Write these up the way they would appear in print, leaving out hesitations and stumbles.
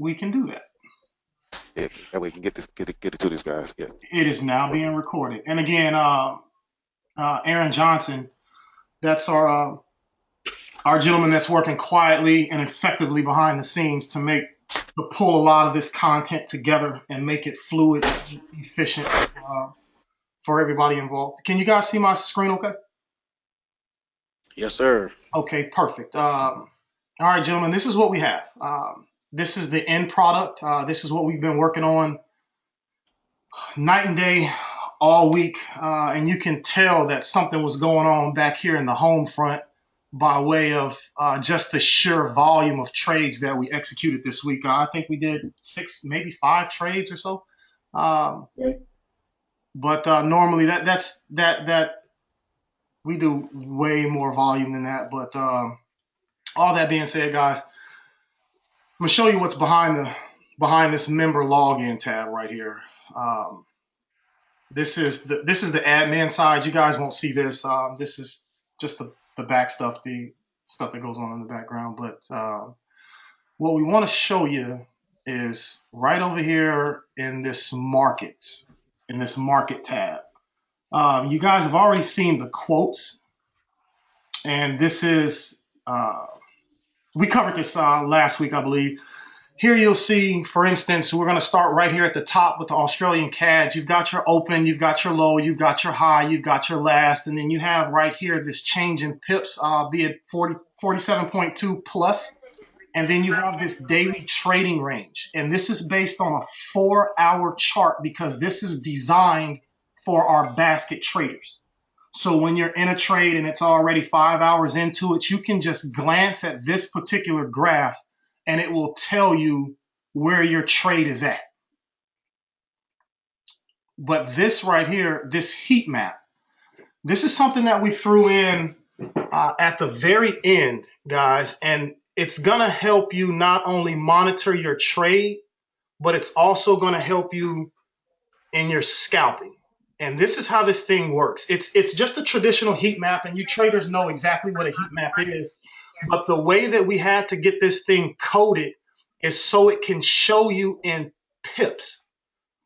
we can do that. Yeah, that way we can get it to these guys. Yeah, It is now being perfect. recorded. And again, Aaron Johnson, that's our gentleman that's working quietly and effectively behind the scenes to pull a lot of this content together and make it fluid and efficient for everybody involved. Can you guys see my screen okay? Yes, sir. Okay, perfect. All right, gentlemen, this is what we have. This is the end product. This is what we've been working on night and day all week. And you can tell that something was going on back here in the home front by way of just the sheer volume of trades that we executed this week. I think we did six, maybe five trades or so. Um, but normally that we do way more volume than that. But all that being said, guys, I'm gonna show you what's behind this member login tab right here. Um, this is the admin side. You guys won't see this. This is just the back stuff, the stuff that goes on in the background. But what we want to show you is right over here in this market tab. You guys have already seen the quotes, and this is we covered this last week, I believe. Here you'll see, for instance, we're going to start right here at the top with the Australian CAD. You've got your open, you've got your low, you've got your high, you've got your last, and then you have right here this change in pips, be it 47.2 plus, and then you have this daily trading range. And this is based on a 4-hour chart because this is designed for our basket traders. So when you're in a trade and it's already 5 hours into it, you can just glance at this particular graph and it will tell you where your trade is at. But this right here, this heat map, this is something that we threw in at the very end, guys, and it's going to help you not only monitor your trade, but it's also going to help you in your scalping. And this is how this thing works. It's just a traditional heat map, and you traders know exactly what a heat map is. But the way that we had to get this thing coded is so it can show you in pips.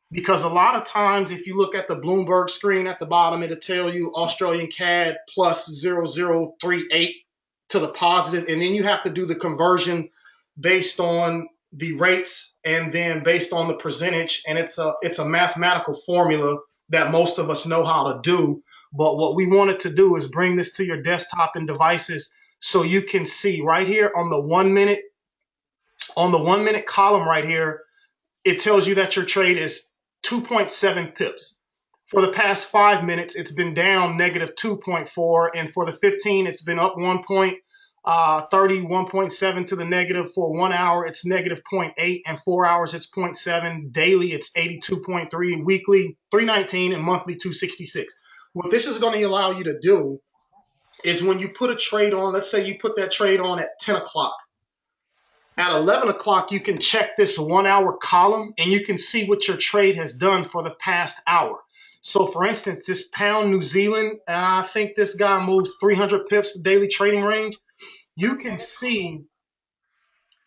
Because a lot of times, if you look at the Bloomberg screen at the bottom, it'll tell you Australian CAD plus 0038 to the positive, and then you have to do the conversion based on the rates and then based on the percentage, and it's a mathematical formula that most of us know how to do. But what we wanted to do is bring this to your desktop and devices so you can see right here on the 1 minute column right here, it tells you that your trade is 2.7 pips. For the past 5 minutes, it's been down negative 2.4, and for the 15, it's been up 1.30, to the negative. For 1 hour, it's negative zero point 0.8, and 4 hours, it's zero point 0.7. Daily, it's 82.3, weekly 319, and monthly 266. What this is going to allow you to do is when you put a trade on, let's say you put that trade on at 10 o'clock. At 11 o'clock, you can check this 1 hour column and you can see what your trade has done for the past hour. So, for instance, this pound New Zealand, I think this guy moves 300 pips daily trading range. You can see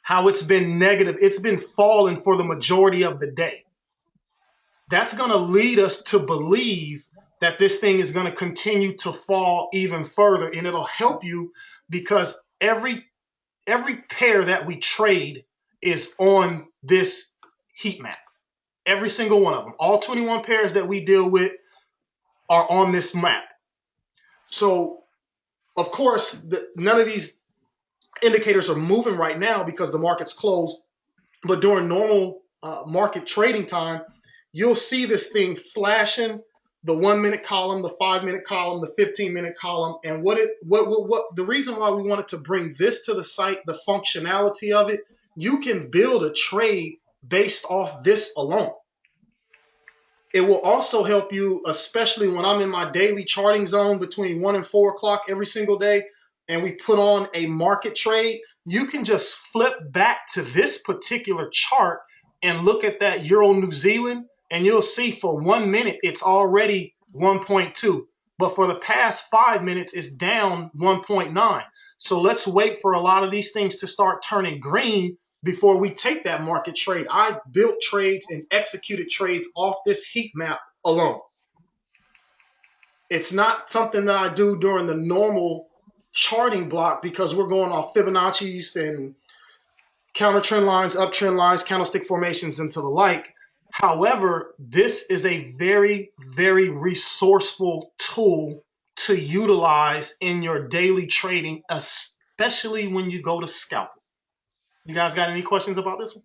how it's been negative. It's been falling for the majority of the day. That's going to lead us to believe that this thing is going to continue to fall even further, and it'll help you because every pair that we trade is on this heat map. Every single one of them. All 21 pairs that we deal with are on this map. So, of course, none of these indicators are moving right now because the market's closed. But during normal market trading time, you'll see this thing flashing the 1 minute column, the 5 minute column, the 15-minute column. And what the reason why we wanted to bring this to the site, the functionality of it, you can build a trade based off this alone. It will also help you, especially when I'm in my daily charting zone between 1 and 4 o'clock every single day, and we put on a market trade. You can just flip back to this particular chart and look at that Euro New Zealand, and you'll see for 1 minute it's already 1.2. But for the past 5 minutes, it's down 1.9. So let's wait for a lot of these things to start turning green before we take that market trade. I've built trades and executed trades off this heat map alone. It's not something that I do during the normal charting block because we're going off Fibonacci's and counter trend lines, uptrend lines, candlestick formations, and to the like. However, this is a very, very resourceful tool to utilize in your daily trading, especially when you go to scalping. You guys got any questions about this one?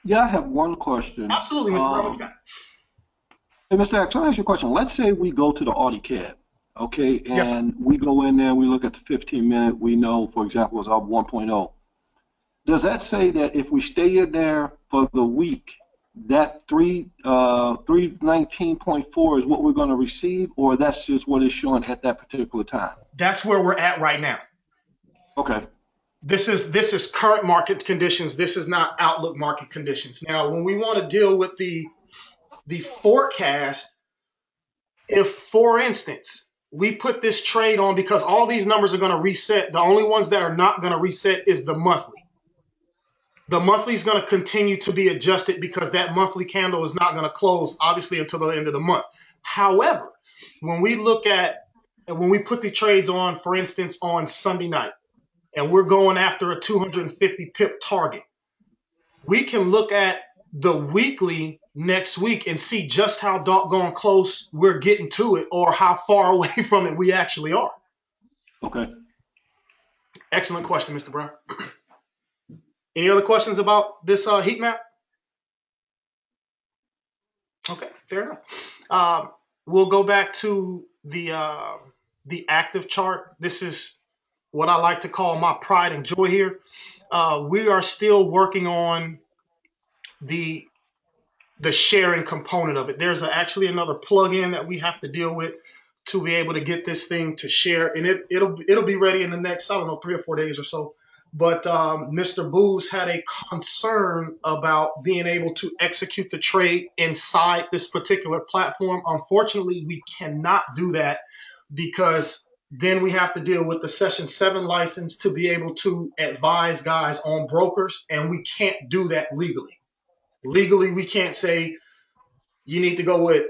Yeah, I have one question. Absolutely, Mr. Brown. What you got? Hey, Mr. X, I'll ask you a question. Let's say we go to the AudiCAD, okay, Yes, sir. and we go in there and we look at the 15-minute. We know, for example, it's up 1.0. Does that say that if we stay in there for the week, that 319.4 is what we're going to receive, or that's just what it's showing at that particular time? That's where we're at right now. Okay. This is current market conditions. This is not outlook market conditions. Now, when we want to deal with the forecast, if, for instance, we put this trade on, because all these numbers are going to reset, the only ones that are not going to reset is the monthly. The monthly is going to continue to be adjusted because that monthly candle is not going to close, obviously, until the end of the month. However, when we put the trades on, for instance, on Sunday night, and we're going after a 250 pip target, we can look at the weekly next week and see just how doggone close we're getting to it or how far away from it we actually are. Okay. Excellent question, Mr. Brown. Any other questions about this heat map? Okay, fair enough. We'll go back to the active chart. This is what I like to call my pride and joy here. We are still working on the sharing component of it. There's actually another plugin that we have to deal with to be able to get this thing to share, and it'll be ready in the next, I don't know, 3 or 4 days or so. But Mr. Booz had a concern about being able to execute the trade inside this particular platform. Unfortunately, we cannot do that because then we have to deal with the Session 7 license to be able to advise guys on brokers, and we can't do that legally. Legally, we can't say you need to go with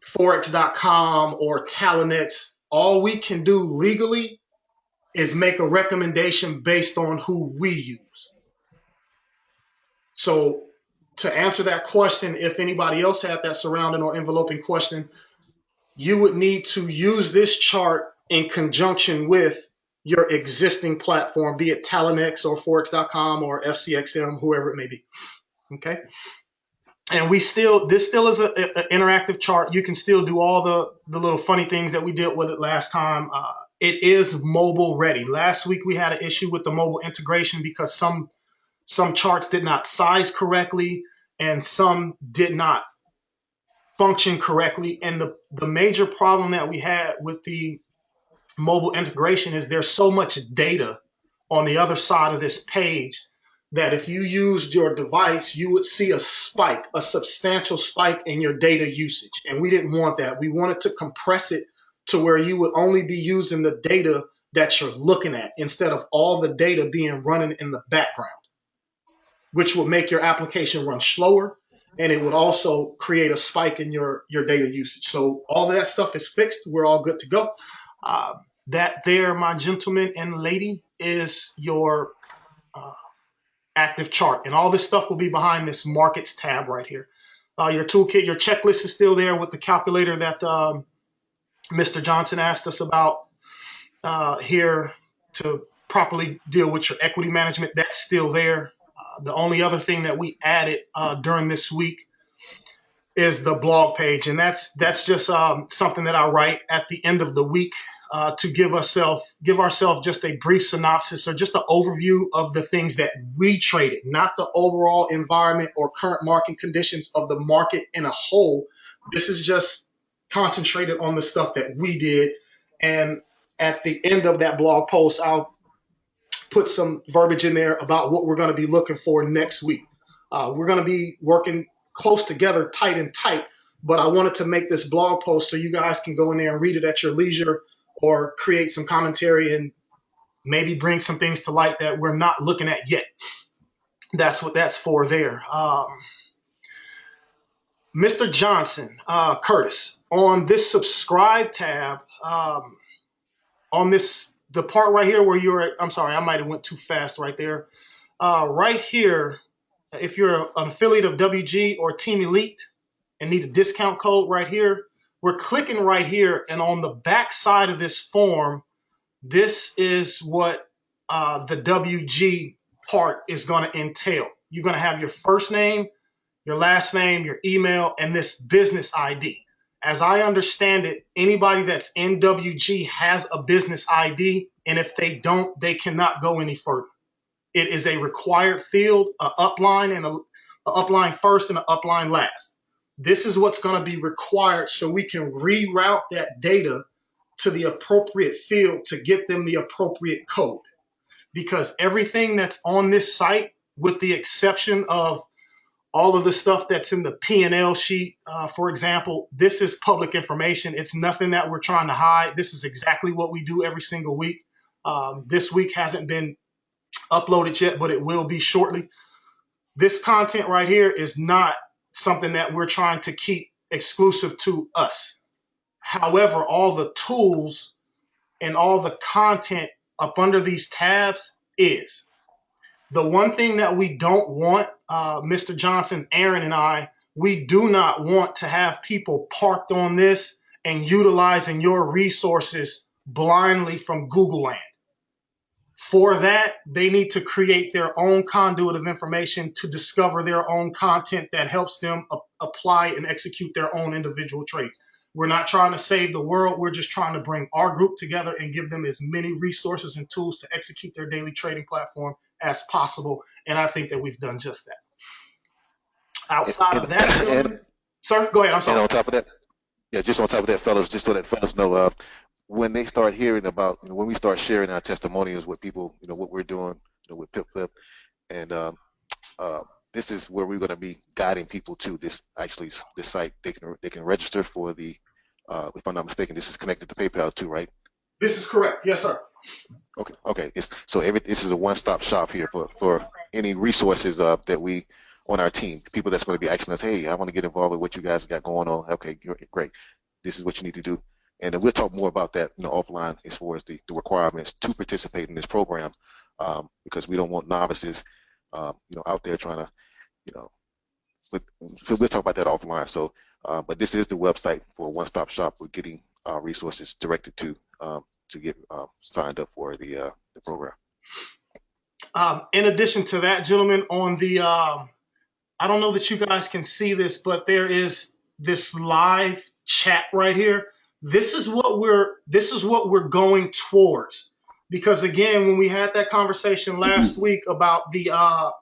Forex.com or Talonex. All we can do legally is make a recommendation based on who we use. So to answer that question, if anybody else had that surrounding or enveloping question, you would need to use this chart in conjunction with your existing platform, be it Talonex or Forex.com or FCXM, whoever it may be. Okay. And this still is an interactive chart. You can still do all the little funny things that we did with it last time. It is mobile ready. Last week we had an issue with the mobile integration because some charts did not size correctly and some did not function correctly. And the major problem that we had with the mobile integration is there's so much data on the other side of this page that if you used your device, you would see a spike, a substantial spike in your data usage. And we didn't want that. We wanted to compress it to where you would only be using the data that you're looking at instead of all the data being running in the background, which would make your application run slower. And it would also create a spike in your data usage. So all of that stuff is fixed. We're all good to go. That there, my gentleman and lady, is your active chart. And all this stuff will be behind this markets tab right here. Your toolkit, your checklist is still there with the calculator that Mr. Johnson asked us about here to properly deal with your equity management. That's still there. The only other thing that we added during this week is the blog page. And that's just something that I write at the end of the week to give ourselves just a brief synopsis or just an overview of the things that we traded, not the overall environment or current market conditions of the market in a whole. This is just concentrated on the stuff that we did. And at the end of that blog post, I'll put some verbiage in there about what we're going to be looking for next week. We're going to be working close together, tight and tight, but I wanted to make this blog post so you guys can go in there and read it at your leisure or create some commentary and maybe bring some things to light that we're not looking at yet. That's what that's for there. Mr. Johnson, Curtis, on this subscribe tab, on this, the part right here where I'm sorry, I might have went too fast right there. Right here, if you're an affiliate of WG or Team Elite and need a discount code right here, we're clicking right here, and on the back side of this form, this is what the WG part is going to entail. You're going to have your first name, your last name, your email, and this business ID. As I understand it, anybody that's in WG has a business ID, and if they don't, they cannot go any further. It is a required field, an upline and a upline first and an upline last. This is what's going to be required so we can reroute that data to the appropriate field to get them the appropriate code. Because everything that's on this site, with the exception of all of the stuff that's in the P&L sheet, for example, this is public information. It's nothing that we're trying to hide. This is exactly what we do every single week. This week hasn't been uploaded yet, but it will be shortly. This content right here is not something that we're trying to keep exclusive to us. However, all the tools and all the content up under these tabs is. The one thing that we don't want, Mr. Johnson, Aaron, and I, we do not want to have people parked on this and utilizing your resources blindly from Google Land. For that, they need to create their own conduit of information to discover their own content that helps them apply and execute their own individual trades. We're not trying to save the world. We're just trying to bring our group together and give them as many resources and tools to execute their daily trading platform as possible. And I think that we've done just that. Outside of that, sir, go ahead. I'm sorry. And on top of that, yeah, just on top of that, fellas, just so that fellas know, when they start hearing about, when we start sharing our testimonials with people, what we're doing, with PipFlip, and this is where we're going to be guiding people to this site. They can register for the, if I'm not mistaken, this is connected to PayPal too, right? This is correct. Yes, sir. Okay. This is a one-stop shop here for any resources that we on our team, people that's going to be asking us, hey, I want to get involved with what you guys got going on. Okay, great. This is what you need to do. And then we'll talk more about that, offline as far as the requirements to participate in this program, because we don't want novices, out there trying to, so we'll talk about that offline. So, but this is the website for a one-stop shop. We're getting resources directed to get signed up for the program. In addition to that, gentlemen, on the, I don't know that you guys can see this, but there is this live chat right here. This is what we're going towards, because again, when we had that conversation last week about the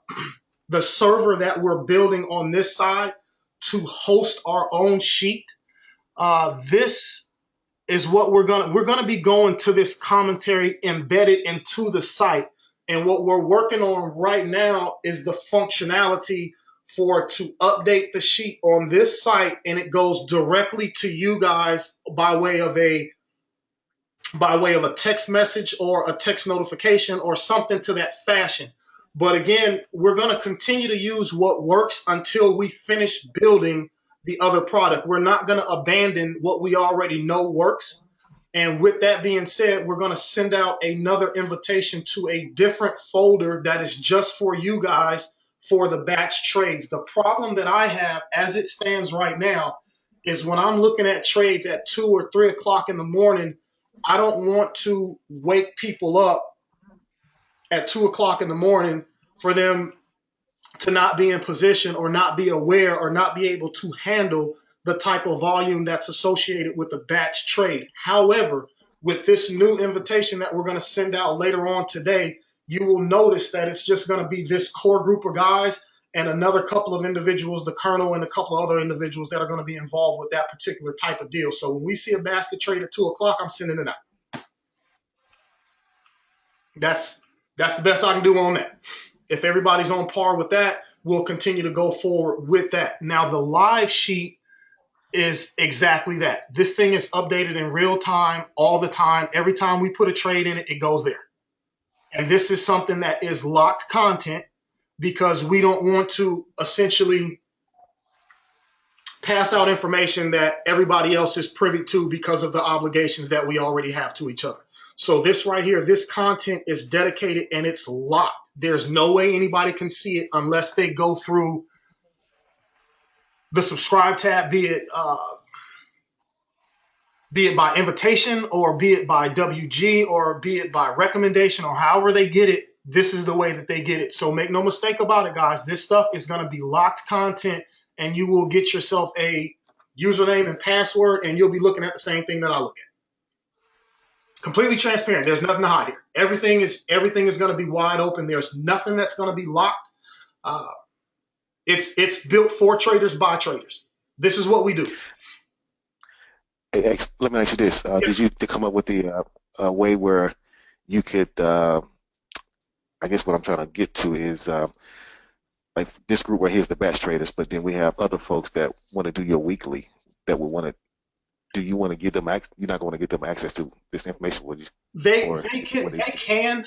server that we're building on this side to host our own sheet, this is what we're gonna be going to this commentary embedded into the site. And what we're working on right now is the functionality to update the sheet on this site, and it goes directly to you guys by way of a text message or a text notification or something to that fashion. But again, we're going to continue to use what works until we finish building the other product. We're not going to abandon what we already know works. And with that being said, we're going to send out another invitation to a different folder that is just for you guys for the batch trades. The problem that I have as it stands right now is when I'm looking at trades at 2 or 3 o'clock in the morning, I don't want to wake people up at 2 o'clock in the morning for them to not be in position or not be aware or not be able to handle the type of volume that's associated with the batch trade. However, with this new invitation that we're going to send out later on today, you will notice that it's just going to be this core group of guys and another couple of individuals, the Colonel and a couple of other individuals that are going to be involved with that particular type of deal. So when we see a basket trade at 2 o'clock, I'm sending it out. That's the best I can do on that. If everybody's on par with that, we'll continue to go forward with that. Now, the live sheet is exactly that. This thing is updated in real time all the time. Every time we put a trade in it, it goes there. And this is something that is locked content because we don't want to essentially pass out information that everybody else is privy to because of the obligations that we already have to each other. So this right here, this content is dedicated and it's locked. There's no way anybody can see it unless they go through the subscribe tab, be it by invitation or be it by WG or be it by recommendation or however they get it. This is the way that they get it. So make no mistake about it, guys. This stuff is going to be locked content, and you will get yourself a username and password, and you'll be looking at the same thing that I look at. Completely transparent. There's nothing to hide here. Everything is going to be wide open. There's nothing that's going to be locked. It's built for traders by traders. This is what we do. Hey, let me ask you this: Yes. Did you come up with the way where you could? I guess what I'm trying to get to is like this group right here is the batch traders, but then we have other folks that want to do your weekly that would want to. Do you want to give them access? You're not going to give them access to this information, would you? They can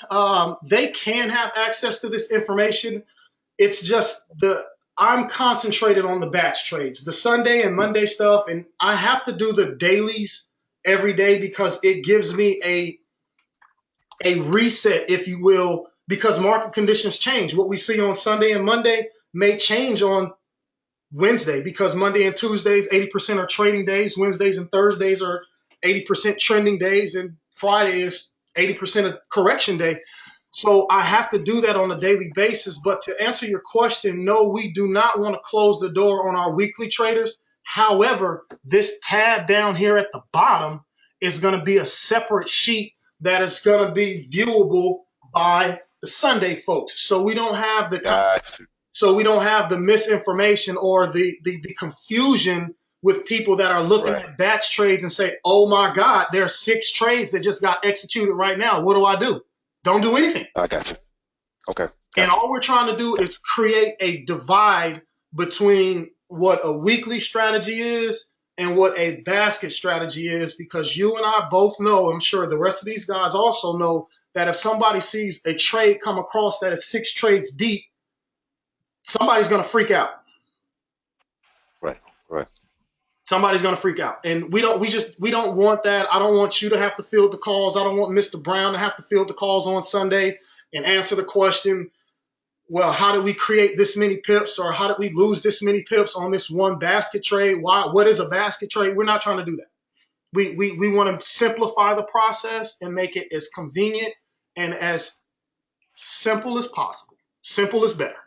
have access to this information. It's just I'm concentrated on the batch trades, the Sunday and Monday stuff, and I have to do the dailies every day because it gives me a reset, if you will, because market conditions change. What we see on Sunday and Monday may change on Wednesday because Monday and Tuesdays, 80% are trading days. Wednesdays and Thursdays are 80% trending days, and Friday is 80% of correction day. So I have to do that on a daily basis. But to answer your question, no, we do not want to close the door on our weekly traders. However, this tab down here at the bottom is going to be a separate sheet that is going to be viewable by the Sunday folks. So we don't have the misinformation or the confusion with people that are looking at batch trades and say, oh my God, there are 6 trades that just got executed right now. What do I do? Don't do anything. I got you. Okay. And all we're trying to do is create a divide between what a weekly strategy is and what a basket strategy is, because you and I both know, I'm sure the rest of these guys also know, that if somebody sees a trade come across that is 6 trades deep, somebody's going to freak out. Right. Somebody's going to freak out. And we don't want that. I don't want you to have to field the calls. I don't want Mr. Brown to have to field the calls on Sunday and answer the question, well, how did we create this many pips, or how did we lose this many pips on this one basket trade? What is a basket trade? We're not trying to do that. We want to simplify the process and make it as convenient and as simple as possible. Simple is better.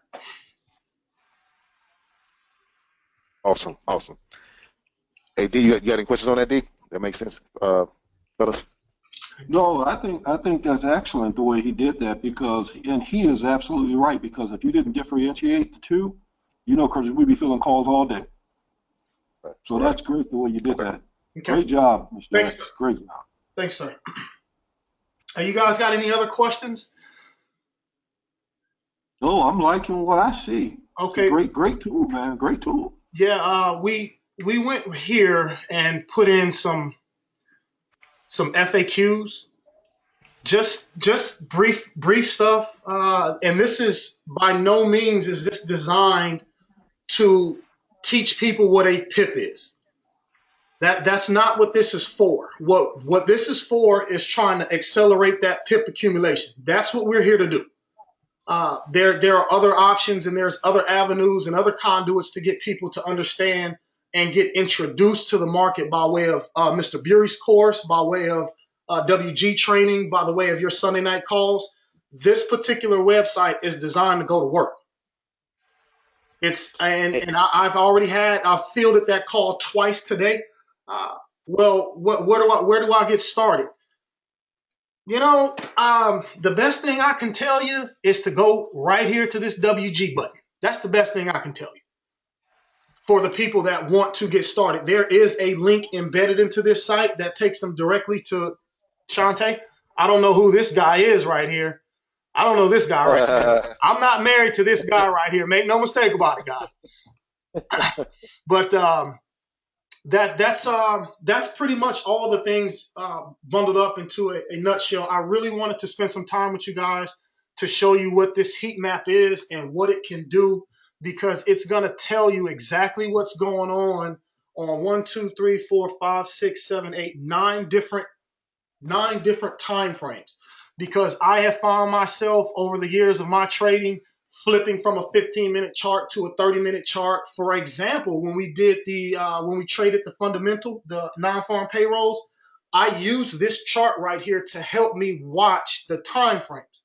Awesome. Hey, D, you got any questions on that, D? That makes sense, fellas? No, I think that's excellent the way he did that, because, and he is absolutely right, because if you didn't differentiate the two, because we'd be filling calls all day. So that's great the way you did that. Okay. Great job, Mr. Thanks, X. Great job. Thanks, sir. You guys got any other questions? No, I'm liking what I see. Okay. Great tool, man. Great tool. Yeah, we went here and put in some FAQs, just brief stuff, and this is by no means is this designed to teach people what a pip is. That's not what this is for. What this is for is trying to accelerate that pip accumulation. That's what we're here to do. There are other options, and there's other avenues and other conduits to get people to understand and get introduced to the market by way of Mr. Bury's course, by way of WG training, by the way of your Sunday night calls. This particular website is designed to go to work. I've fielded that call twice today. Where do I get started? The best thing I can tell you is to go right here to this WG button. That's the best thing I can tell you. For the people that want to get started, there is a link embedded into this site that takes them directly to Shante. I don't know who this guy is right here. I don't know this guy right here. I'm not married to this guy right here. Make no mistake about it, guys. But That's pretty much all the things bundled up into a nutshell. I really wanted to spend some time with you guys to show you what this heat map is and what it can do, because it's going to tell you exactly what's going on 1, 2, 3, 4, 5, 6, 7, 8, 9 different time frames. Because I have found myself over the years of my trading flipping from a 15-minute chart to a 30-minute chart. For example, when we traded the fundamental, the non-farm payrolls, I used this chart right here to help me watch the time frames.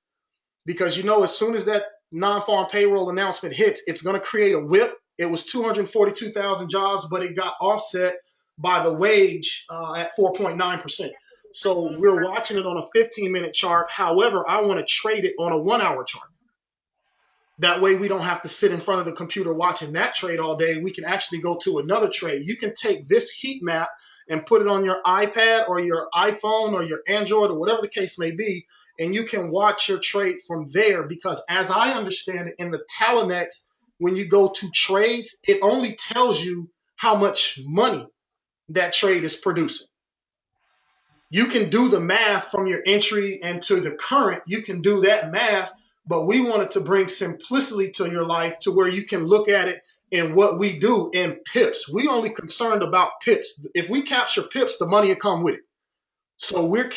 Because as soon as that non-farm payroll announcement hits, it's going to create a whip. It was 242,000 jobs, but it got offset by the wage at 4.9%. So we're watching it on a 15-minute chart. However, I want to trade it on a 1-hour chart. That way we don't have to sit in front of the computer watching that trade all day. We can actually go to another trade. You can take this heat map and put it on your iPad or your iPhone or your Android or whatever the case may be, and you can watch your trade from there. Because as I understand it, in the Talanex, when you go to trades, it only tells you how much money that trade is producing. You can do the math from your entry and to the current. You can do that math, but we wanted to bring simplicity to your life to where you can look at it in what we do in pips. We only concerned about pips. If we capture pips, the money will come with it. So we're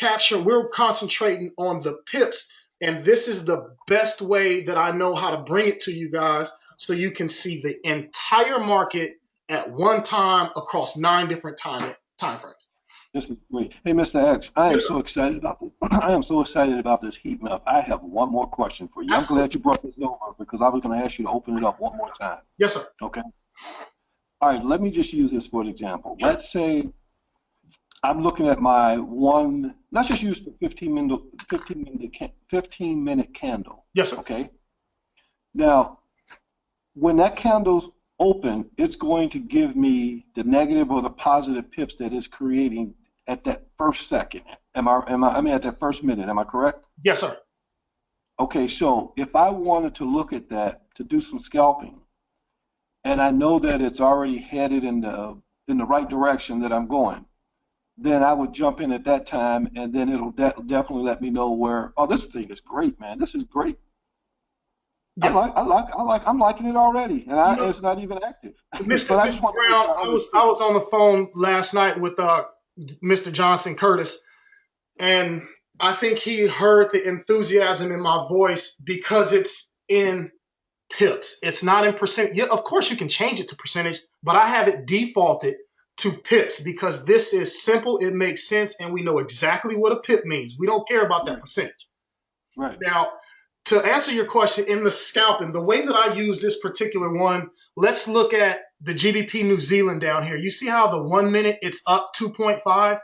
concentrating on the pips, and this is the best way that I know how to bring it to you guys so you can see the entire market at one time across 9 different time frames. This is great. Hey, Mr. X, I am Yes, so excited about this. I am so excited about this heat map. I have one more question for you. Absolutely. I'm glad you brought this over because I was going to ask you to open it up one more time. Yes, sir. Okay. All right. Let me just use this for an example. Let's say I'm looking at my one. Let's just use the 15-minute candle. Yes, sir. Okay. Now, when that candle's open, it's going to give me the negative or the positive pips that it's creating at that first second. I mean at that first minute. Am I correct? Yes, sir. Okay, so if I wanted to look at that to do some scalping, and I know that it's already headed in the right direction that I'm going, then I would jump in at that time, and then it'll definitely let me know where. Oh, this thing is great, man. This is great. Yes. I'm liking it already, and it's not even active. Mr. Brown, I was on the phone last night with Mr. Johnson Curtis, and I think he heard the enthusiasm in my voice because it's in pips. It's not in percent. Yeah, of course you can change it to percentage, but I have it defaulted to pips because this is simple, it makes sense, and we know exactly what a pip means. We don't care about that percentage. Right. Now, to answer your question, in the scalping, the way that I use this particular one, let's look at the GBP New Zealand down here. You see how the 1 minute it's up 2.5,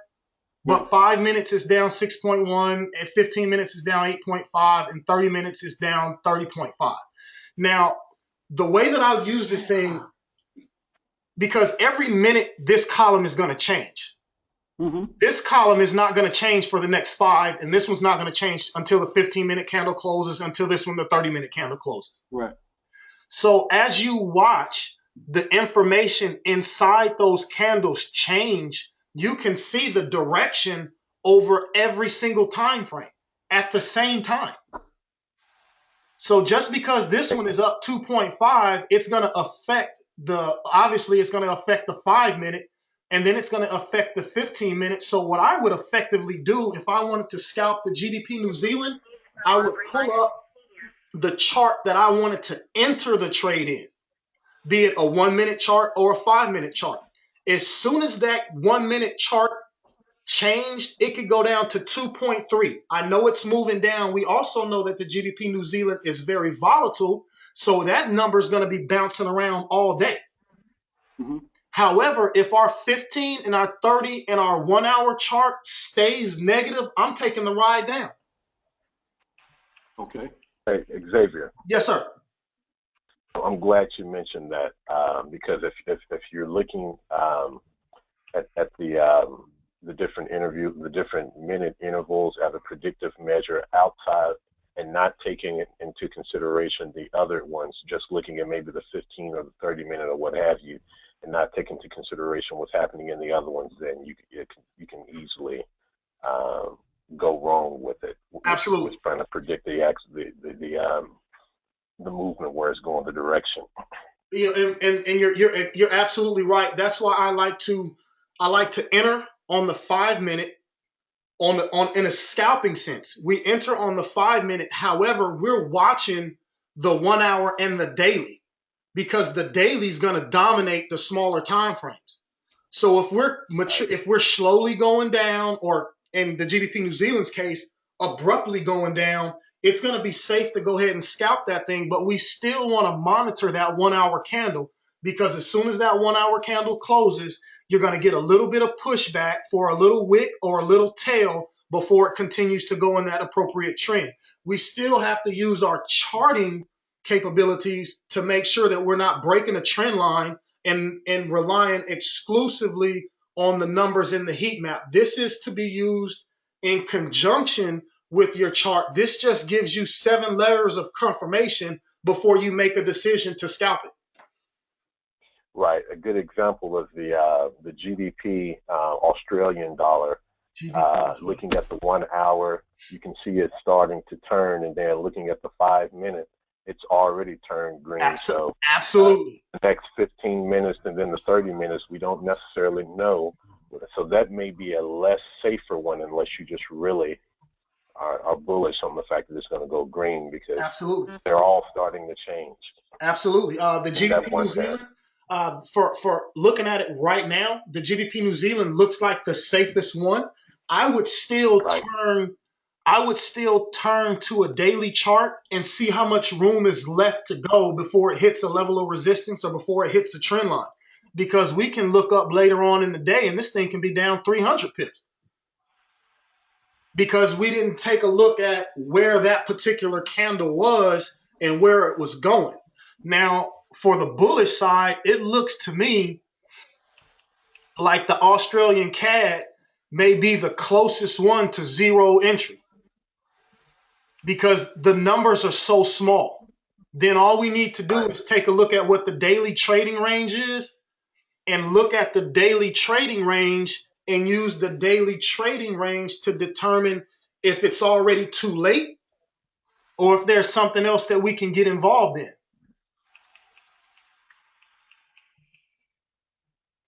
but 5 minutes is down 6.1, and 15 minutes is down 8.5, and 30 minutes is down 30.5. Now, the way that I use this thing, because every minute this column is going to change. Mm-hmm. This column is not going to change for the next 5, and this one's not going to change until the 15-minute candle closes, until this one, the 30-minute candle closes. Right. So as you watch the information inside those candles change, you can see the direction over every single time frame at the same time. So just because this one is up 2.5, it's going to affect obviously it's going to affect the 5 minute, and then it's going to affect the 15 minutes. So what I would effectively do if I wanted to scalp the GBP New Zealand, I would pull up the chart that I wanted to enter the trade in, be it a 1 minute chart or a 5 minute chart. As soon as that 1 minute chart changed, it could go down to 2.3. I know it's moving down. We also know that the GBP New Zealand is very volatile, so that number is going to be bouncing around all day. Mm-hmm. However, if our 15 and our 30 and our 1 hour chart stays negative, I'm taking the ride down. Okay. Hey, Xavier. Yes, sir. I'm glad you mentioned that because if you're looking at the different minute intervals as a predictive measure outside and not taking into consideration the other ones, just looking at maybe the 15 or the 30 minute or what have you, and not taking into consideration what's happening in the other ones, then you can easily go wrong with it. Absolutely. With trying to predict the movement, where it's going, the direction. You know, and you're absolutely right. That's why I like to enter on the 5 minute in a scalping sense. We enter on the 5 minute. However, we're watching the 1 hour and the daily, because the daily is going to dominate the smaller time frames. So if we're slowly going down, or in the GBP New Zealand's case, abruptly going down, it's going to be safe to go ahead and scalp that thing. But we still want to monitor that 1 hour candle, because as soon as that 1 hour candle closes, you're going to get a little bit of pushback for a little wick or a little tail before it continues to go in that appropriate trend. We still have to use our charting capabilities to make sure that we're not breaking a trend line and relying exclusively on the numbers in the heat map. This is to be used in conjunction with your chart. This just gives you 7 layers of confirmation before you make a decision to scalp it. Right. A good example is the GBP Australian dollar. Looking at the 1 hour, you can see it starting to turn, and then looking at the 5 minute, it's already turned green. Absolutely. The next 15 minutes and then the 30 minutes, we don't necessarily know. So that may be a less safer one, unless you just really are bullish on the fact that it's going to go green, because they're all starting to change. Absolutely. The GBP New Zealand, for looking at it right now, the GBP New Zealand looks like the safest one. I would still turn to a daily chart and see how much room is left to go before it hits a level of resistance or before it hits a trend line. Because we can look up later on in the day and this thing can be down 300 pips. Because we didn't take a look at where that particular candle was and where it was going. Now, for the bullish side, it looks to me like the Australian CAD may be the closest one to zero entry, because the numbers are so small. Then all we need to do is take a look at what the daily trading range is, and look at the daily trading range and use the daily trading range to determine if it's already too late or if there's something else that we can get involved in.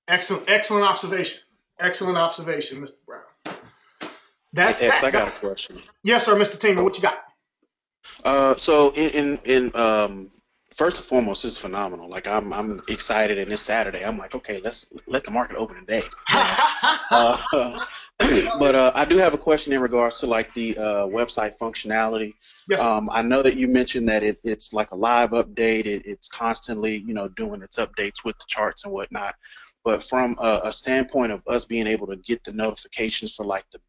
Excellent observation. Excellent observation, Mr. Brown. I got a question. Yes, sir, Mr. Teamer, what you got? So first and foremost, it's phenomenal. Like I'm excited, and it's Saturday. I'm like, okay, let's let the market open today. But I do have a question in regards to like the website functionality. Yes, I know that you mentioned that it's like a live update. It's constantly, doing its updates with the charts and whatnot. But from a standpoint of us being able to get the notifications for like the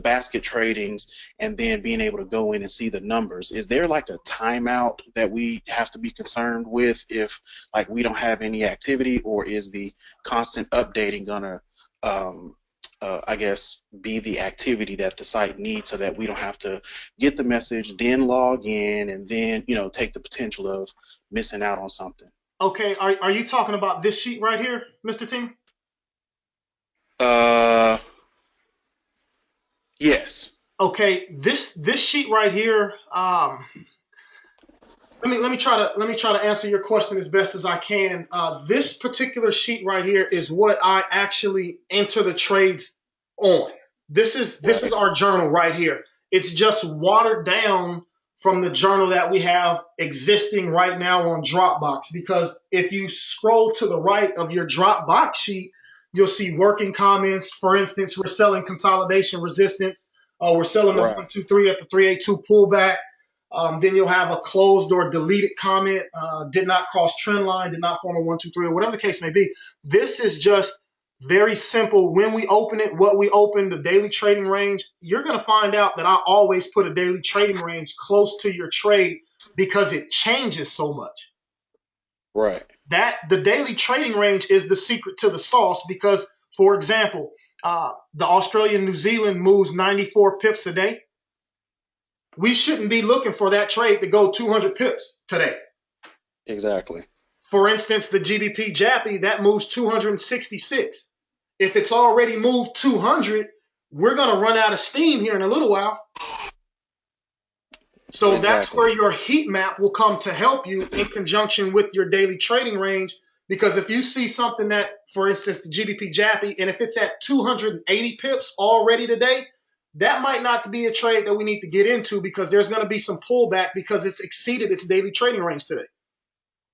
basket tradings, and then being able to go in and see the numbers, is there like a timeout that we have to be concerned with if like we don't have any activity, or is the constant updating gonna I guess be the activity that the site needs, so that we don't have to get the message, then log in, and then take the potential of missing out on something? Okay, are you talking about this sheet right here, Mr. Team? Yes. Okay, this sheet right here. Let me try to answer your question as best as I can. This particular sheet right here is what I actually enter the trades on. This is our journal right here. It's just watered down from the journal that we have existing right now on Dropbox, because if you scroll to the right of your Dropbox sheet, you'll see working comments. For instance, we're selling consolidation resistance. We're selling the 1, 2, 3 at the 382 pullback. Then you'll have a closed or deleted comment, did not cross trend line, did not form a 1, 2, 3, or whatever the case may be. This is just very simple. When we open it, what we open, the daily trading range, you're going to find out that I always put a daily trading range close to your trade, because it changes so much. Right. That the daily trading range is the secret to the sauce, because, for example, the Australian New Zealand moves 94 pips a day. we shouldn't be looking for that trade to go 200 pips today. Exactly. For instance, the GBP JAPI, that moves 266. If it's already moved 200, we're going to run out of steam here in a little while. So that's where your heat map will come to help you in conjunction with your daily trading range. Because if you see something that, for instance, the GBP JAPI, and if it's at 280 pips already today, that might not be a trade that we need to get into, because there's going to be some pullback because it's exceeded its daily trading range today.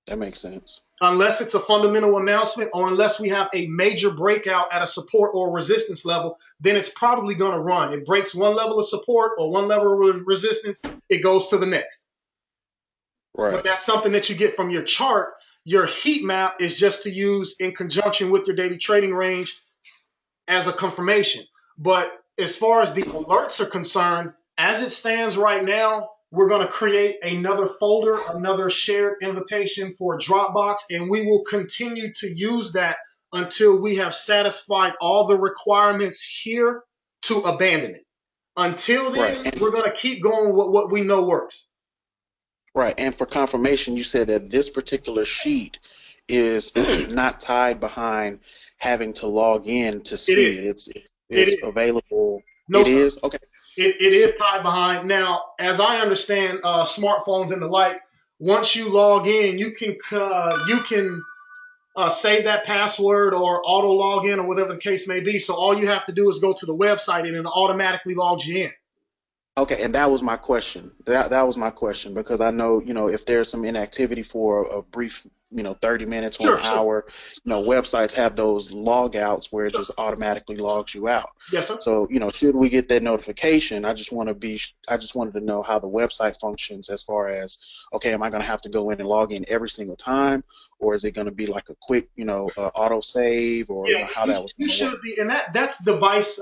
That makes sense. Unless it's a fundamental announcement, or unless we have a major breakout at a support or resistance level, then it's probably going to run. It breaks one level of support or one level of resistance, it goes to the next. Right. But that's something that you get from your chart. Your heat map is just to use in conjunction with your daily trading range as a confirmation. But as far as the alerts are concerned, as it stands right now, we're going to create another folder, another shared invitation for Dropbox, and we will continue to use that until we have satisfied all the requirements here to abandon it. Until then, we're going to keep going with what we know works. Right. And for confirmation, you said that this particular sheet is not tied behind having to log in to see it. It's available. No, it is? Okay. It is tied behind. Now, as I understand, smartphones and the like, once you log in, you can save that password or auto log in or whatever the case may be. So all you have to do is go to the website and it automatically logs you in. Okay, and that was my question. That was my question, because I know, if there's some inactivity for a brief, 30 minutes or an hour, websites have those log outs where it just automatically logs you out. Yes, sir. So, should we get that notification, I just wanted to know how the website functions as far as, okay, am I going to have to go in and log in every single time, or is it going to be like a quick, auto save, or how that was going to work? You should be, and that's device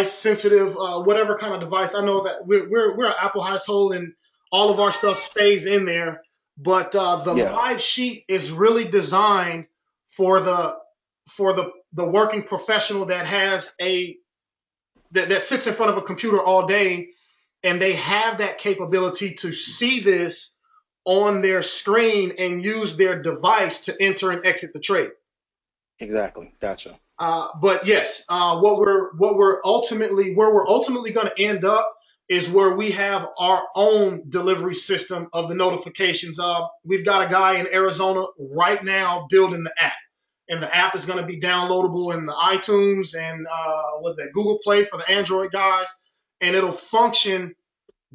sensitive, whatever kind of device. I know that we're an Apple household and all of our stuff stays in there, but the live sheet is really designed for the working professional that has that sits in front of a computer all day, and they have that capability to see this on their screen and use their device to enter and exit the trade. Exactly. Gotcha. But yes, where we're ultimately going to end up is where we have our own delivery system of the notifications. We've got a guy in Arizona right now building the app, and the app is going to be downloadable in the iTunes and Google Play for the Android guys, and it'll function,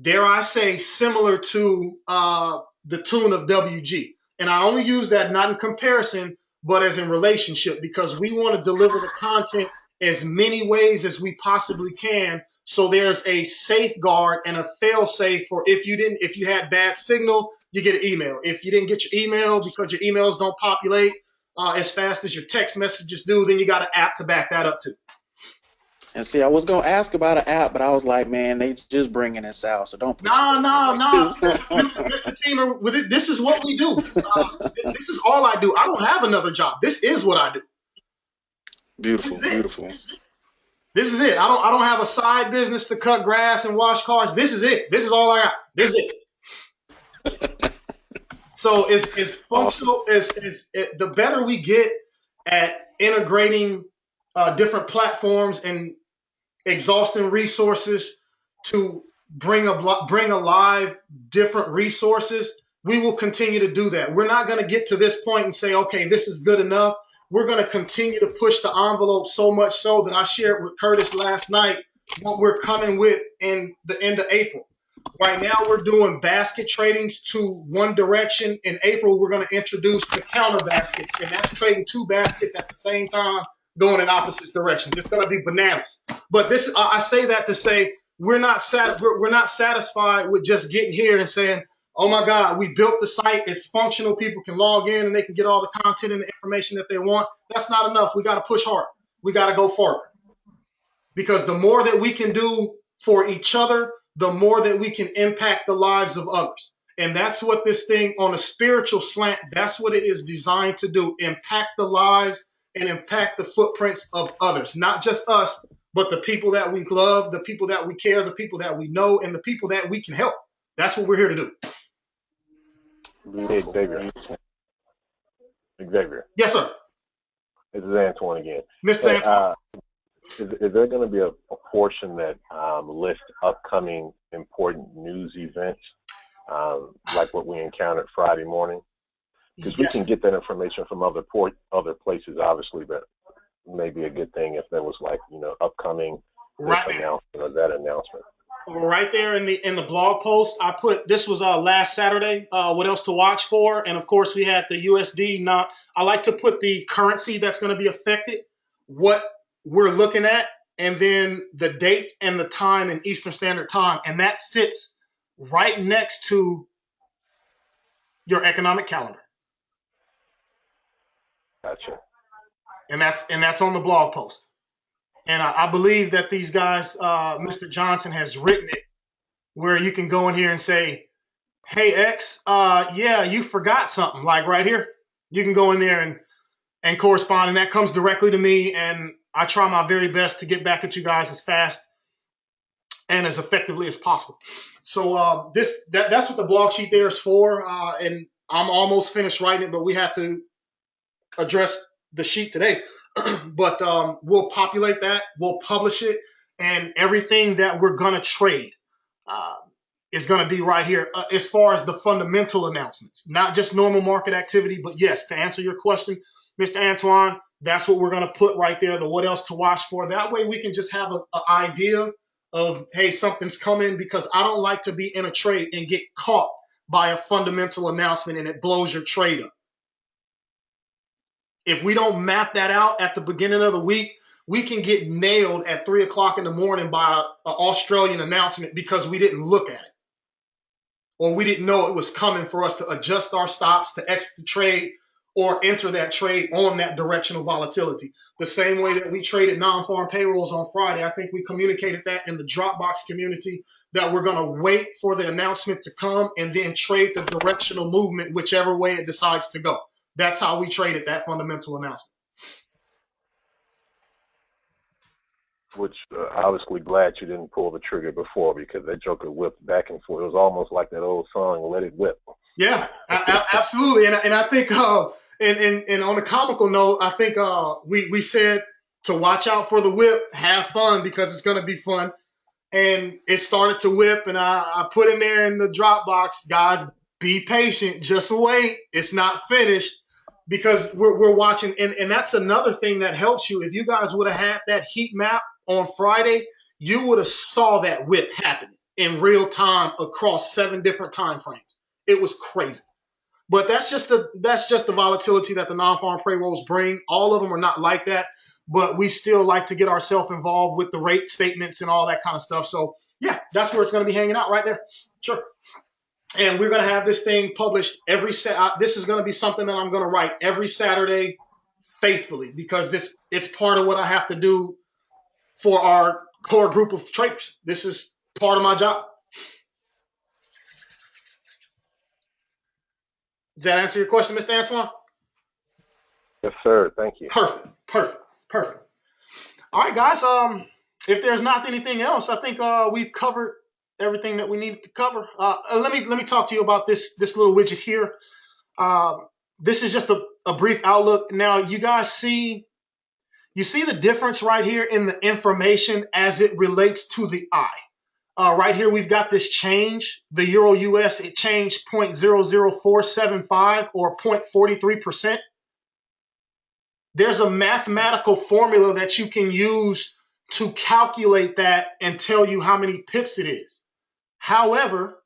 dare I say, similar to the tune of WG. And I only use that not in comparison, but as in relationship, because we want to deliver the content as many ways as we possibly can. So there's a safeguard and a fail safe for if you had bad signal, you get an email. If you didn't get your email because your emails don't populate as fast as your text messages do, then you got an app to back that up too. And see, I was going to ask about an app, but I was like, man, they just bringing us out, so don't. No. Mr. Teamer, this is what we do. This is all I do. I don't have another job. This is what I do. Beautiful. This is it. I don't have a side business to cut grass and wash cars. This is it. This is all I got. This is it. So it's functional. Awesome. The better we get at integrating different platforms and exhausting resources to bring alive different resources, we will continue to do that. We're not going to get to this point and say, okay, this is good enough. We're going to continue to push the envelope so much so that I shared with Curtis last night what we're coming with in the end of April. Right now, we're doing basket tradings to one direction. In April, we're going to introduce the counter baskets, and that's trading two baskets at the same time, going in opposite directions. It's going to be bananas. But this, I say that to say we're not satisfied with just getting here and saying, oh my God, we built the site, it's functional, people can log in and they can get all the content and the information that they want. That's not enough. We got to push hard. We got to go further. Because the more that we can do for each other, the more that we can impact the lives of others. And that's what this thing on a spiritual slant, that's what it is designed to do. Impact the lives and impact the footprints of others. Not just us, but the people that we love, the people that we care, the people that we know, and the people that we can help. That's what we're here to do. Hey, Xavier. Yes, sir. This is Antoine again. Mr. Antoine. Is there going to be a portion that lists upcoming important news events, like what we encountered Friday morning? Because we can get that information from other places, obviously, but maybe a good thing if there was like, upcoming announcement or that announcement. Right there in the blog post, I put this was last Saturday. What else to watch for? And of course, we had the USD. Now, I like to put the currency that's going to be affected, what we're looking at, and then the date and the time in Eastern Standard Time, and that sits right next to your economic calendar. Gotcha. And that's on the blog post. And I believe that these guys, Mr. Johnson has written it where you can go in here and say, hey, X, yeah, you forgot something. Like right here, you can go in there and correspond. And that comes directly to me. And I try my very best to get back at you guys as fast and as effectively as possible. So that's what the blog sheet there is for. And I'm almost finished writing it, but we have to address the sheet today. But we'll populate that, we'll publish it, and everything that we're going to trade is going to be right here as far as the fundamental announcements, not just normal market activity. But yes, to answer your question, Mr. Antoine, that's what we're going to put right there, the what else to watch for. That way we can just have an idea of, hey, something's coming, because I don't like to be in a trade and get caught by a fundamental announcement and it blows your trade up. If we don't map that out at the beginning of the week, we can get nailed at 3 o'clock in the morning by an Australian announcement because we didn't look at it. Or we didn't know it was coming for us to adjust our stops, to exit the trade, or enter that trade on that directional volatility. The same way that we traded non-farm payrolls on Friday. I think we communicated that in the Dropbox community, that we're going to wait for the announcement to come and then trade the directional movement whichever way it decides to go. That's how we traded that fundamental announcement. Which obviously glad you didn't pull the trigger before, because that joker whipped back and forth. It was almost like that old song, Let It Whip. Yeah, absolutely. And I think, and on a comical note, I think we said to watch out for the whip, have fun, because it's going to be fun. And it started to whip, and I put in there in the Dropbox, guys, be patient, just wait. It's not finished. Because we're watching, and that's another thing that helps you. If you guys would have had that heat map on Friday, you would have saw that whip happening in real time across 7 different time frames. It was crazy. But that's just the volatility that the non-farm payrolls bring. All of them are not like that, but we still like to get ourselves involved with the rate statements and all that kind of stuff. So yeah, that's where it's going to be hanging out right there. Sure. And we're going to have this thing published every this is going to be something that I'm going to write every Saturday faithfully, because it's part of what I have to do for our core group of traders. This is part of my job. Does that answer your question, Mr. Antoine? Yes, sir. Thank you. Perfect. All right, guys. If there's not anything else, I think we've covered everything that we needed to cover. Let me talk to you about this little widget here. This is just a brief outlook. Now, you guys see the difference right here in the information as it relates to the eye. Right here, we've got this change. The Euro US, it changed 0.00475 or 0.43%. There's a mathematical formula that you can use to calculate that and tell you how many pips it is. However,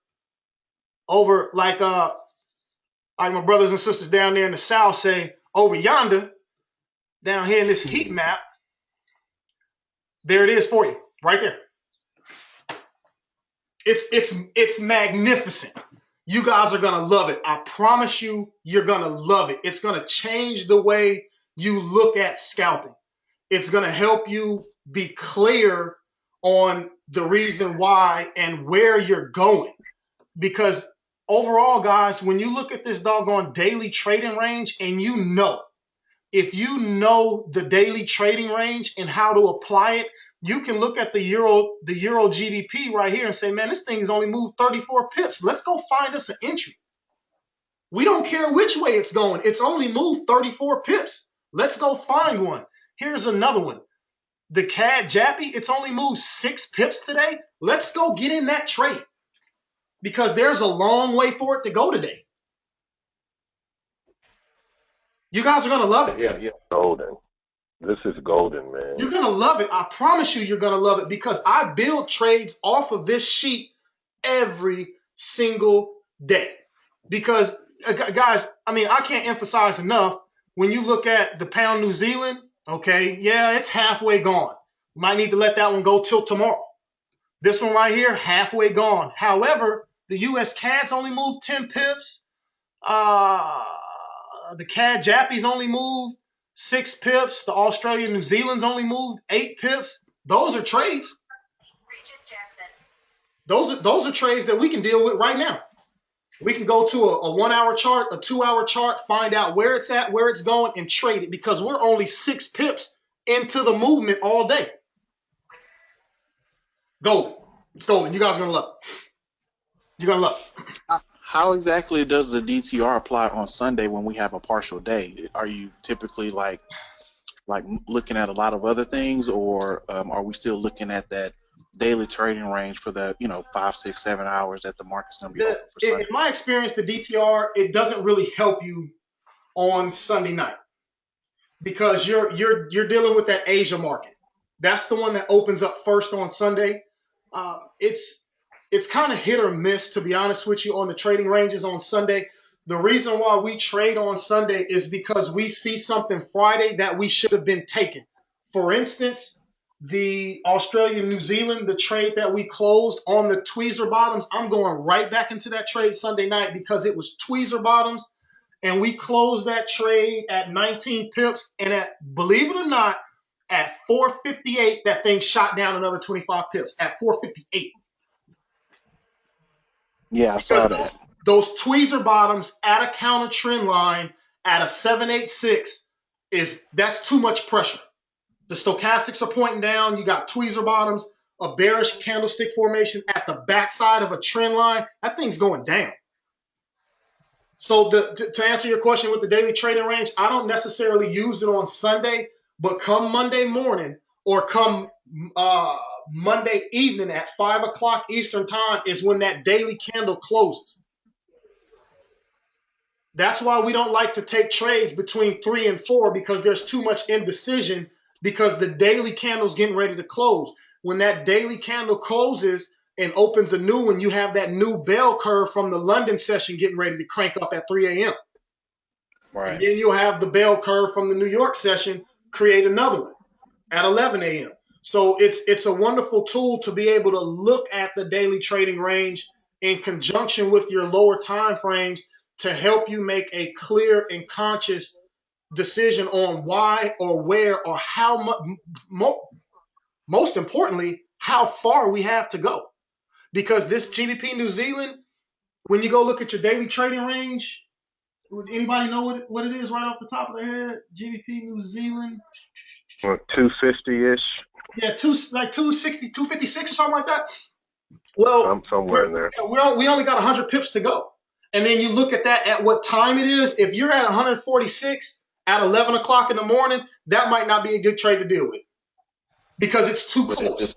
over like my brothers and sisters down there in the South say, over yonder, down here in this heat map, there it is for you, right there. It's magnificent. You guys are gonna love it. I promise you, you're gonna love it. It's gonna change the way you look at scalping. It's gonna help you be clear on the reason why and where you're going. Because overall, guys, when you look at this doggone daily trading range, and if you know the daily trading range and how to apply it, you can look at the Euro GBP right here and say, man, this thing has only moved 34 pips. Let's go find us an entry. We don't care which way it's going. It's only moved 34 pips. Let's go find one. Here's another one. The CAD Jappy, it's only moved 6 pips today. Let's go get in that trade because there's a long way for it to go today. You guys are going to love it. Yeah. Golden. This is golden, man. You're going to love it. I promise you, you're going to love it because I build trades off of this sheet every single day. Because, guys, I mean, I can't emphasize enough. When you look at the pound New Zealand, okay, yeah, it's halfway gone. You might need to let that one go till tomorrow. This one right here, halfway gone. However, the U.S. CAD's only moved 10 pips. The CAD Jappy's only moved 6 pips. The Australian New Zealand's only moved 8 pips. Those are trades. Those are trades that we can deal with right now. We can go to a 1 hour chart, a 2 hour chart, find out where it's at, where it's going, and trade it because we're only 6 pips into the movement all day. Golden. It's golden. You guys are going to love it. You're going to love it. How exactly does the DTR apply on Sunday when we have a partial day? Are you typically like looking at a lot of other things, or are we still looking at that daily trading range for the 5, 6, 7 hours that the market's going to be open for Sunday? In my experience, the DTR, it doesn't really help you on Sunday night because you're dealing with that Asia market. That's the one that opens up first on Sunday. It's kind of hit or miss, to be honest with you, on the trading ranges on Sunday. The reason why we trade on Sunday is because we see something Friday that we should have been taking. For instance, the Australia-New Zealand, the trade that we closed on the tweezer bottoms, I'm going right back into that trade Sunday night because it was tweezer bottoms, and we closed that trade at 19 pips, and believe it or not, at 458, that thing shot down another 25 pips at 458. Yeah, I saw that. Those tweezer bottoms at a counter trend line at a 786 that's too much pressure. The stochastics are pointing down. You got tweezer bottoms, a bearish candlestick formation at the backside of a trend line. That thing's going down. So to answer your question with the daily trading range, I don't necessarily use it on Sunday, but come Monday morning or come Monday evening at 5 o'clock Eastern time is when that daily candle closes. That's why we don't like to take trades between 3 and 4 because there's too much indecision because the daily candle's getting ready to close. When that daily candle closes and opens a new one, you have that new bell curve from the London session getting ready to crank up at 3 a.m. Right. And then you'll have the bell curve from the New York session create another one at 11 a.m. So it's a wonderful tool to be able to look at the daily trading range in conjunction with your lower time frames to help you make a clear and conscious decision on why or where or how much, most importantly, how far we have to go. Because this GBP New Zealand, when you go look at your daily trading range, would anybody know what it is right off the top of their head? GBP New Zealand? 250-ish. Yeah, 260, 256 or something like that. Well, somewhere in there. We only got 100 pips to go. And then you look at that at what time it is. If you're at 146 at 11 o'clock in the morning, that might not be a good trade to deal with because it's too close.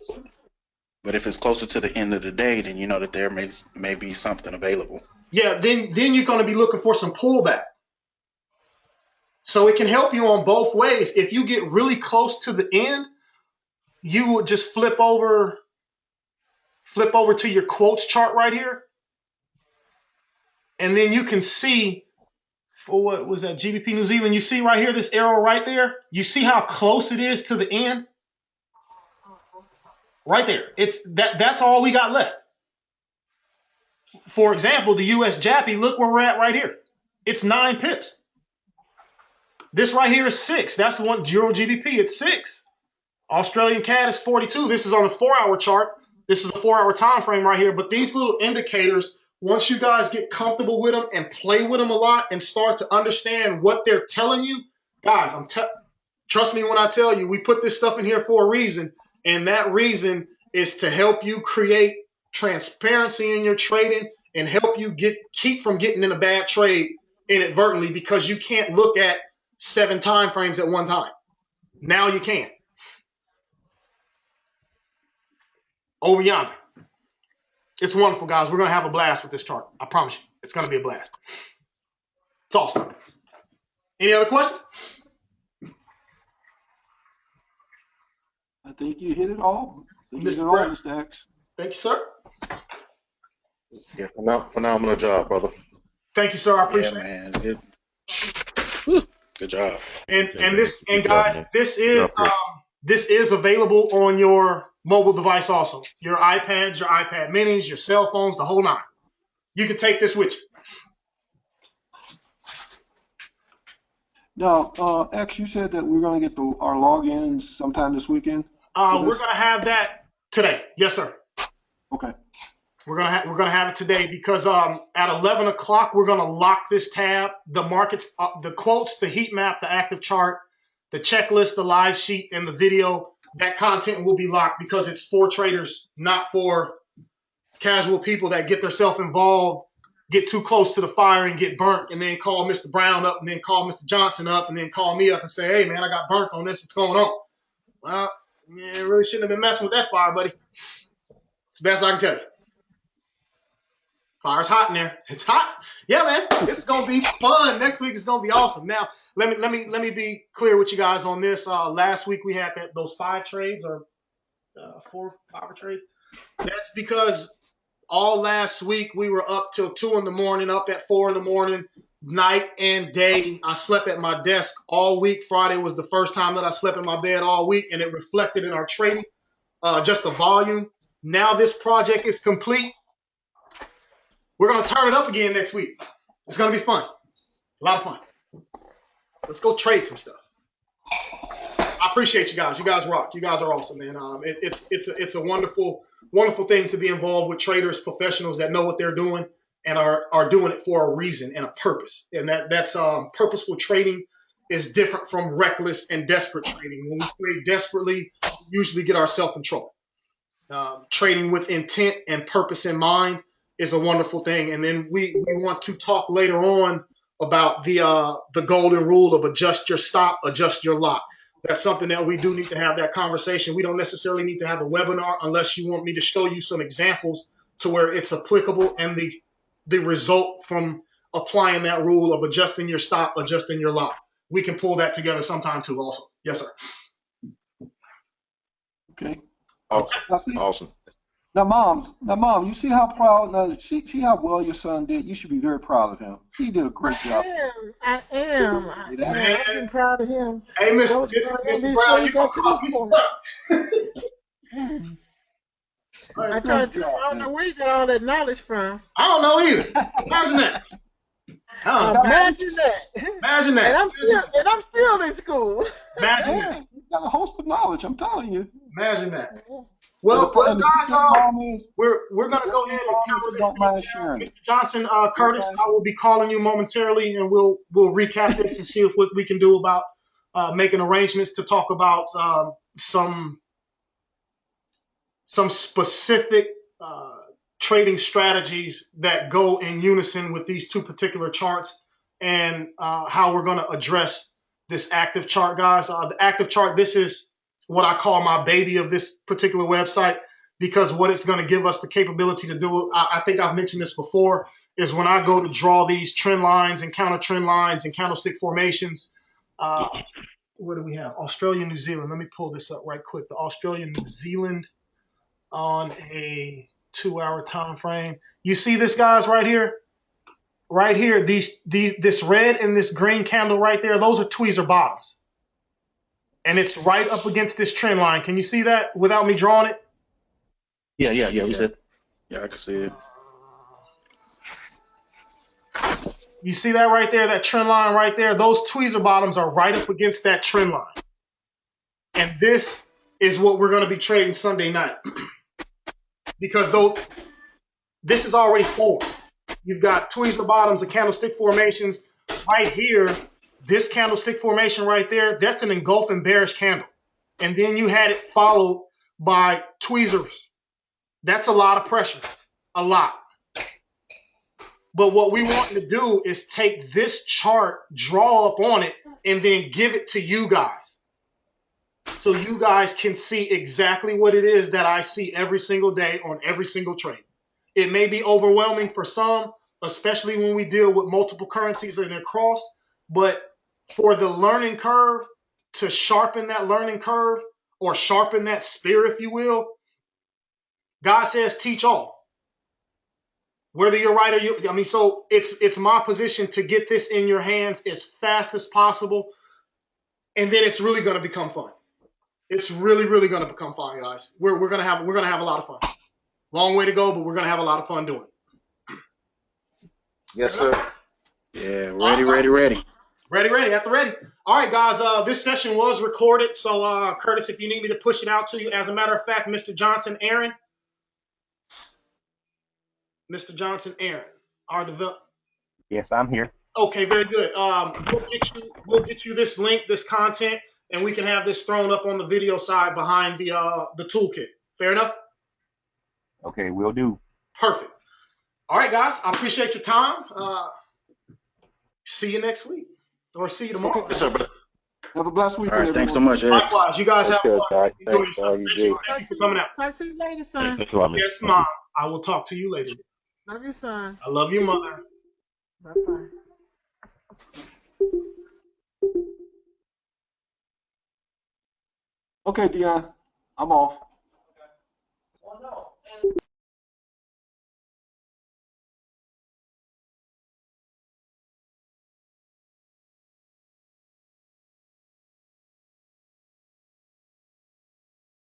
But if it's closer to the end of the day, then you know that there may be something available. Yeah, then you're going to be looking for some pullback. So it can help you on both ways. If you get really close to the end, you would just flip over to your quotes chart right here. And then you can see for what was that GBP New Zealand, you see right here, this arrow right there. You see how close it is to the end? Right there. That's all we got left. For example, the US Jappy, look where we're at right here. It's 9 pips. This right here is 6. That's the one, Euro GBP, it's 6. Australian CAD is 42. This is on a 4-hour chart. This is a 4-hour time frame right here. But these little indicators, once you guys get comfortable with them and play with them a lot and start to understand what they're telling you, guys, trust me when I tell you, we put this stuff in here for a reason. And that reason is to help you create transparency in your trading and help you keep from getting in a bad trade inadvertently, because you can't look at 7 time frames at one time. Now you can. Over yonder. It's wonderful, guys. We're going to have a blast with this chart. I promise you. It's going to be a blast. It's awesome. Any other questions? I think you hit it all. Mr. Brown. Mr. X. Thank you, sir. Yeah, phenomenal job, brother. Thank you, sir. I appreciate it. Man. Good. Whew. Good job. And guys, this is available on your mobile device also. Your iPads, your iPad minis, your cell phones, the whole 9. You can take this with you. Now, X, you said that we're going to get our logins sometime this weekend? We're going to have that today. Yes, sir. Okay. We're gonna have it today because at 11 o'clock we're gonna lock this tab, the markets, the quotes, the heat map, the active chart, the checklist, the live sheet, and the video. That content will be locked because it's for traders, not for casual people that get themselves involved, get too close to the fire and get burnt, and then call Mr. Brown up, and then call Mr. Johnson up, and then call me up and say, "Hey man, I got burnt on this. What's going on?" Well, you really shouldn't have been messing with that fire, buddy. It's the best I can tell you. Fire's hot in there. It's hot. Yeah, man. This is gonna be fun. Next week is gonna be awesome. Now, let me be clear with you guys on this. Last week we had those 5 trades or 4 power trades. That's because all last week we were up till 2 in the morning, up at 4 in the morning, night and day. I slept at my desk all week. Friday was the first time that I slept in my bed all week, and it reflected in our trading, just the volume. Now this project is complete. We're going to turn it up again next week. It's going to be fun. A lot of fun. Let's go trade some stuff. I appreciate you guys. You guys rock. You guys are awesome, man. It's a wonderful, wonderful thing to be involved with traders, professionals that know what they're doing and are doing it for a reason and a purpose. And that's purposeful trading is different from reckless and desperate trading. When we trade desperately, we usually get ourselves in trouble. Trading with intent and purpose in mind is a wonderful thing. And then we want to talk later on about the golden rule of adjust your stop, adjust your lot. That's something that we do need to have that conversation. We don't necessarily need to have a webinar unless you want me to show you some examples to where it's applicable and the result from applying that rule of adjusting your stop, adjusting your lot. We can pull that together sometime too also. Yes, sir. Okay. Awesome. Now, Mom, you see how proud, see how well your son did? You should be very proud of him. He did a great job. I am. I'm proud of him. Hey, Mr. Brown, you gonna cost me some. I tried to. I don't know where you got all that knowledge from. I don't know either. Imagine that. Imagine that. Imagine that. And I'm still in school. Imagine that. You got a host of knowledge, I'm telling you. Imagine that. Well, guys, we're going to go ahead and cover this. Mr. Johnson, Curtis, I will be calling you momentarily, and we'll recap this and see what we can do about making arrangements to talk about some specific trading strategies that go in unison with these 2 particular charts, and how we're going to address this active chart, guys. The active chart, this is what I call my baby of this particular website, because what it's going to give us the capability to do, I think I've mentioned this before, is when I go to draw these trend lines and counter trend lines and candlestick formations. What do we have? Australia, New Zealand. Let me pull this up right quick. The Australia, New Zealand on a 2-hour time frame. You see this, guys, right here? Right here, this red and this green candle right there, those are tweezer bottoms. And it's right up against this trend line. Can you see that without me drawing it? Yeah. We said. Yeah, I can see it. You see that right there, that trend line right there? Those tweezer bottoms are right up against that trend line. And this is what we're going to be trading Sunday night. Because this is already formed. You've got tweezer bottoms and candlestick formations right here. This candlestick formation right there, that's an engulfing bearish candle. And then you had it followed by tweezers. That's a lot of pressure, a lot. But what we want to do is take this chart, draw up on it, and then give it to you guys. So you guys can see exactly what it is that I see every single day on every single trade. It may be overwhelming for some, especially when we deal with multiple currencies and across, but for the learning curve, to sharpen that learning curve or sharpen that spear, if you will, God says teach all. Whether you're right or so it's my position to get this in your hands as fast as possible, and then it's really going to become fun. It's really, really going to become fun, guys. We're gonna have a lot of fun. Long way to go, but we're gonna have a lot of fun doing it. Yes, sir. Yeah, ready. Ready, at the ready. All right, guys, this session was recorded, so Curtis, if you need me to push it out to you, as a matter of fact, Mr. Johnson, Aaron, our develop. Yes, I'm here. Okay, very good. We'll get you this link, this content, and we can have this thrown up on the video side behind the toolkit. Fair enough? Okay, will do. Perfect. All right, guys, I appreciate your time. See you next week, or see you tomorrow. Yes, sir, brother. Have a blessed weekend. All right, thanks so much, Ed. Likewise, you guys have Good, fun. Doc. Enjoy Thanks for yourself. all you do. Thank you for coming out. Talk to you later, son. Thanks for Yes, Mom. I will talk to you later. Love you, son. I love you, Mother. Bye-bye. Okay, Dion, I'm off.